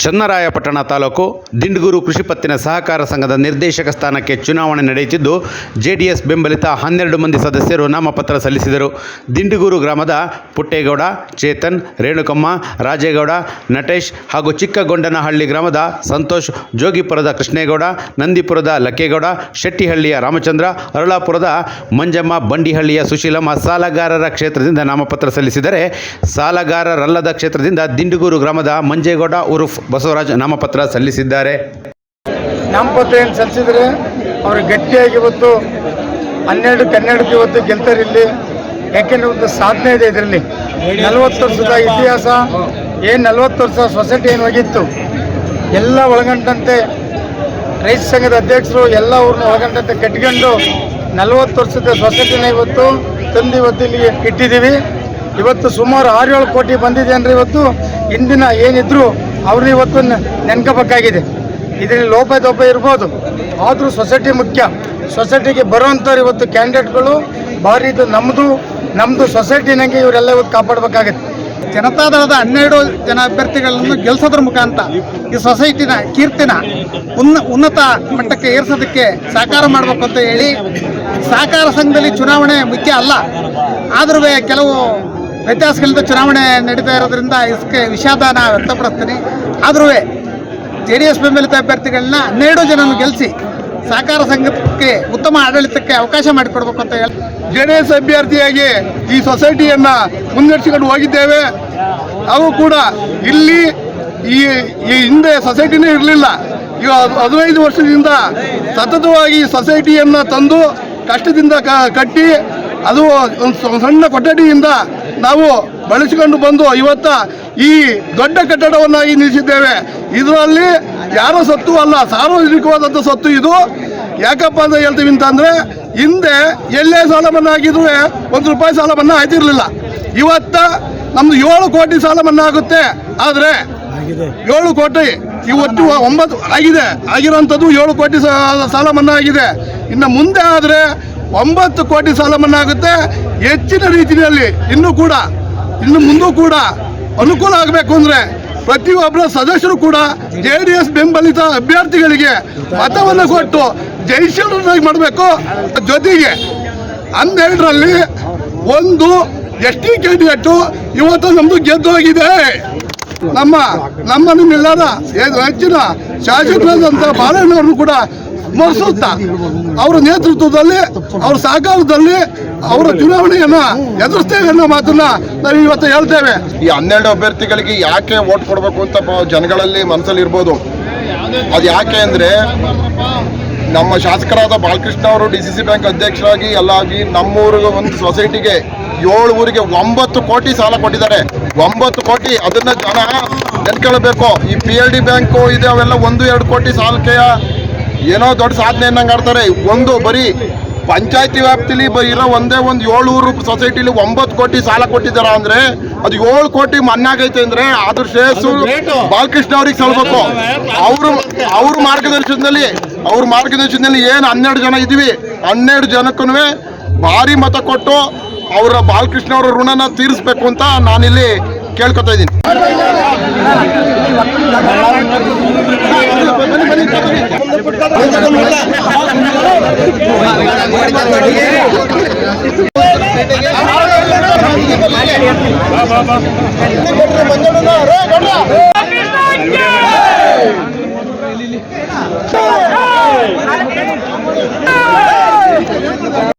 ಚನ್ನರಾಯಪಟ್ಟಣ ತಾಲೂಕು ದಿಂಡಗೂರು ಕೃಷಿ ಪತ್ತಿನ ಸಹಕಾರ ಸಂಘದ ನಿರ್ದೇಶಕ ಸ್ಥಾನಕ್ಕೆ ಚುನಾವಣೆ ನಡೆಯುತ್ತಿದ್ದು ಜೆಡಿಎಸ್ ಬೆಂಬಲಿತ 12 ಮಂದಿ ಸದಸ್ಯರು ನಾಮಪತ್ರ ಸಲ್ಲಿಸಿದರು. ದಿಂಡಗೂರು ಗ್ರಾಮದ ಪುಟ್ಟೇಗೌಡ, ಚೇತನ್, ರೇಣುಕಮ್ಮ, ರಾಜೇಗೌಡ, ನಟೇಶ್ ಹಾಗೂ ಚಿಕ್ಕಗೊಂಡನಹಳ್ಳಿ ಗ್ರಾಮದ ಸಂತೋಷ್, ಜೋಗಿಪುರದ ಕೃಷ್ಣೇಗೌಡ, ನಂದಿಪುರದ ಲಕ್ಕೇಗೌಡ, ಶೆಟ್ಟಿಹಳ್ಳಿಯ ರಾಮಚಂದ್ರ, ಅರಳಾಪುರದ ಮಂಜಮ್ಮ, ಬಂಡಿಹಳ್ಳಿಯ ಸುಶೀಲಮ್ಮ ಸಾಲಗಾರರ ಕ್ಷೇತ್ರದಿಂದ ನಾಮಪತ್ರ ಸಲ್ಲಿಸಿದರೆ, ಸಾಲಗಾರರಲ್ಲದ ಕ್ಷೇತ್ರದಿಂದ ದಿಂಡಗೂರು ಗ್ರಾಮದ ಮಂಜೇಗೌಡ ಉರುಫ್ ಬಸವರಾಜ್ ನಾಮಪತ್ರ ಸಲ್ಲಿಸಿದ್ದಾರೆ. ನಾಮಪತ್ರ ಏನು ಸಲ್ಲಿಸಿದರೆ ಅವರು ಗಟ್ಟಿಯಾಗಿ ಇವತ್ತು 12 ಇವತ್ತು ಗೆಲ್ತಾರೆ ಇಲ್ಲಿ. ಯಾಕೆಂದರೆ ಒಂದು ಸಾಧನೆ ಇದೆ ಇದರಲ್ಲಿ. 40 ವರ್ಷದ ಇತಿಹಾಸ ಏನು 40 ವರ್ಷ ಸೊಸೈಟಿ ಏನು ಹೋಗಿತ್ತು ಎಲ್ಲ ಒಳಗೊಂಡಂತೆ ರೈತ ಸಂಘದ ಅಧ್ಯಕ್ಷರು ಎಲ್ಲ ಅವ್ರನ್ನ ಒಳಗೊಂಡಂತೆ ಕಟ್ಕೊಂಡು 40 ವರ್ಷದ ಸೊಸೈಟಿನ ಇವತ್ತು ತಂದು ಇವತ್ತು ಇಲ್ಲಿಗೆ ಇಟ್ಟಿದ್ದೀವಿ. ಇವತ್ತು ಸುಮಾರು 6-7 ಕೋಟಿ ಬಂದಿದೆ ಅಂದರೆ ಇವತ್ತು ಇಂದಿನ ಏನಿದ್ರು ಅವ್ರನ್ನ ಇವತ್ತು ನೆನ್ಕೋಬೇಕಾಗಿದೆ. ಇದರಲ್ಲಿ ಲೋಪದೋಪ ಇರ್ಬೋದು, ಆದರೂ ಸೊಸೈಟಿ ಮುಖ್ಯ. ಸೊಸೈಟಿಗೆ ಬರುವಂಥವ್ರು ಇವತ್ತು ಕ್ಯಾಂಡಿಡೇಟ್ಗಳು ಭಾರಿ ಇದು ನಮ್ಮದು ಸೊಸೈಟಿನಾಗೆ ಇವರೆಲ್ಲ ಇವತ್ತು ಕಾಪಾಡಬೇಕಾಗತ್ತೆ. ಜನತಾದಳದ 12 ಜನ ಅಭ್ಯರ್ಥಿಗಳನ್ನು ಗೆಲ್ಲಿಸೋದ್ರ ಮುಖಾಂತರ ಈ ಸೊಸೈಟಿನ ಕೀರ್ತಿನ ಉನ್ನತ ಮಟ್ಟಕ್ಕೆ ಏರಿಸೋದಕ್ಕೆ ಸಹಕಾರ ಮಾಡಬೇಕು ಅಂತ ಹೇಳಿ, ಸಹಕಾರ ಸಂಘದಲ್ಲಿ ಚುನಾವಣೆ ಮುಖ್ಯ ಅಲ್ಲ, ಆದರೂ ಕೆಲವು ವ್ಯತ್ಯಾಸಗಳಿಂದ ಚುನಾವಣೆ ನಡೀತಾ ಇರೋದ್ರಿಂದ ಇದಕ್ಕೆ ವಿಷಾದನ ವ್ಯಕ್ತಪಡಿಸ್ತೀನಿ. ಆದರೂ JDS ಬೆಂಬಲಿತ ಅಭ್ಯರ್ಥಿಗಳನ್ನ 12 ಜನನ್ನು ಗೆಲ್ಲಿಸಿ ಸಹಕಾರ ಸಂಘಕ್ಕೆ ಉತ್ತಮ ಆಡಳಿತಕ್ಕೆ ಅವಕಾಶ ಮಾಡಿಕೊಡ್ಬೇಕು ಅಂತ ಹೇಳಿ JDS ಅಭ್ಯರ್ಥಿಯಾಗಿ ಈ ಸೊಸೈಟಿಯನ್ನು ಮುನ್ನಡೆಸಿಕೊಂಡು ಹೋಗಿದ್ದೇವೆ. ಅವು ಕೂಡ ಇಲ್ಲಿ ಈ ಹಿಂದೆ ಸೊಸೈಟಿನೇ ಇರಲಿಲ್ಲ. ಈಗ 15 ವರ್ಷದಿಂದ ಸತತವಾಗಿ ಸೊಸೈಟಿಯನ್ನು ತಂದು ಕಷ್ಟದಿಂದ ಕಟ್ಟಿ ಅದು ಒಂದು ಸಣ್ಣ ಕೊಠಡಿಯಿಂದ ನಾವು ಬಳಸಿಕೊಂಡು ಬಂದು ಇವತ್ತು ಈ ದೊಡ್ಡ ಕಟ್ಟಡವನ್ನಾಗಿ ನಿಲ್ಲಿಸಿದ್ದೇವೆ. ಇದರಲ್ಲಿ ಯಾರೋ ಸತ್ತು ಅಲ್ಲ, ಸಾರ್ವಜನಿಕವಾದಂಥ ಸತ್ತು ಇದು. ಯಾಕಪ್ಪ ಅಂತ ಹೇಳ್ತೀವಿ ಅಂತಂದರೆ, ಹಿಂದೆ ಎಲ್ಲೇ ಸಾಲ ಮನ್ನಾ ಆಗಿದ್ರೂ ₹1 ಸಾಲ ಮನ್ನಾ ಆಯ್ತಿರಲಿಲ್ಲ. ಇವತ್ತು ನಮ್ಮದು 7 ಕೋಟಿ ಸಾಲ ಮನ್ನಾ ಆಗುತ್ತೆ. ಆದರೆ 7 ಕೋಟಿ ಇವತ್ತು 9 ಆಗಿದೆ. ಆಗಿರೋಂಥದ್ದು 7 ಕೋಟಿ ಸಾಲ ಮನ್ನಾ ಆಗಿದೆ. ಇನ್ನು ಮುಂದೆ ಆದರೆ 9 ಕೋಟಿ ಸಾಲ ಮನ್ನಾ ಆಗುತ್ತೆ. ಹೆಚ್ಚಿನ ರೀತಿಯಲ್ಲಿ ಇನ್ನು ಮುಂದೂ ಕೂಡ ಅನುಕೂಲ ಆಗಬೇಕು ಅಂದರೆ ಪ್ರತಿಯೊಬ್ಬರ ಸದಸ್ಯರು ಕೂಡ JDS ಬೆಂಬಲಿತ ಅಭ್ಯರ್ಥಿಗಳಿಗೆ ಮತವನ್ನು ಕೊಟ್ಟು ಜಯಶೀಲರಾಗಿ ಮಾಡಬೇಕು. ಜೊತೆಗೆ 12ರಲ್ಲಿ ಒಂದು ST ಕ್ಯಾಂಡಿಡೇಟು ಇವತ್ತು ನಮ್ಮದು ಗೆದ್ದೋಗಿದೆ. ನಿಮ್ಮೆಲ್ಲರ ಹೆಚ್ಚಿನ ಶಾಸಕರಾದಂಥ ಬಾಲಣ್ಣವ್ರನ್ನು ಕೂಡ ಸ್ಮರಿಸುತ್ತಾ ಅವರ ನೇತೃತ್ವದಲ್ಲಿ, ಅವರ ಸಹಕಾರದಲ್ಲಿ ಅವರ ಚುನಾವಣೆಯನ್ನು ಎದುರಿಸ್ತೇವೆ ಅನ್ನೋ ಮಾತನ್ನ ನಾವು ಇವತ್ತು ಹೇಳ್ತೇವೆ. ಈ 12 ಅಭ್ಯರ್ಥಿಗಳಿಗೆ ಯಾಕೆ ವೋಟ್ ಕೊಡಬೇಕು ಅಂತ ಜನಗಳಲ್ಲಿ ಮನಸ್ಸಲ್ಲಿ ಇರ್ಬೋದು. ಅದು ಯಾಕೆ ಅಂದರೆ, ನಮ್ಮ ಶಾಸಕರಾದ ಬಾಲಕೃಷ್ಣ ಅವರು DCC ಬ್ಯಾಂಕ್ ಅಧ್ಯಕ್ಷರಾಗಿ ಎಲ್ಲಾಗಿ ನಮ್ಮೂರಿಗೆ ಒಂದು ಸೊಸೈಟಿಗೆ 7 ಊರಿಗೆ 9 ಕೋಟಿ ಸಾಲ ಕೊಟ್ಟಿದ್ದಾರೆ. 9 ಕೋಟಿ. ಅದನ್ನು ಜನ ನೆನ್ಕೊಳ್ಬೇಕು. ಈ PLD ಬ್ಯಾಂಕು ಇದೆ, ಅವೆಲ್ಲ 1-2 ಕೋಟಿ ಸಾಲಕ್ಕೆ ಏನೋ ದೊಡ್ಡ ಸಾಧನೆ ಅನ್ನಂಗೆ ಆಡ್ತಾರೆ. ಒಂದು ಬರೀ ಪಂಚಾಯತಿ ವ್ಯಾಪ್ತಿಲಿ ಇರೋ ಒಂದೇ ಒಂದು 7 ಊರು ಸೊಸೈಟಿಲಿ 9 ಕೋಟಿ ಸಾಲ ಕೊಟ್ಟಿದ್ದಾರೆ ಅಂದರೆ ಅದು 7 ಕೋಟಿ ಮನ್ನಾಗೈತೆ ಅಂದರೆ ಅದ್ರ ಶ್ರೇಯಸ್ಸು ಬಾಲಕೃಷ್ಣ ಅವ್ರಿಗೆ ಸಲ್ಬೇಕು. ಅವ್ರ ಮಾರ್ಗದರ್ಶನದಲ್ಲಿ ಏನು 12 ಜನ ಇದ್ದೀವಿ, 12 ಜನಕ್ಕೂ ಭಾರಿ ಮತ ಕೊಟ್ಟು ಅವರ ಬಾಲಕೃಷ್ಣ ಅವರ ಋಣನ ತೀರಿಸ್ಬೇಕು ಅಂತ ನಾನಿಲ್ಲಿ ಕೇಳ್ಕೊತಾ ಇದ್ದೀನಿ.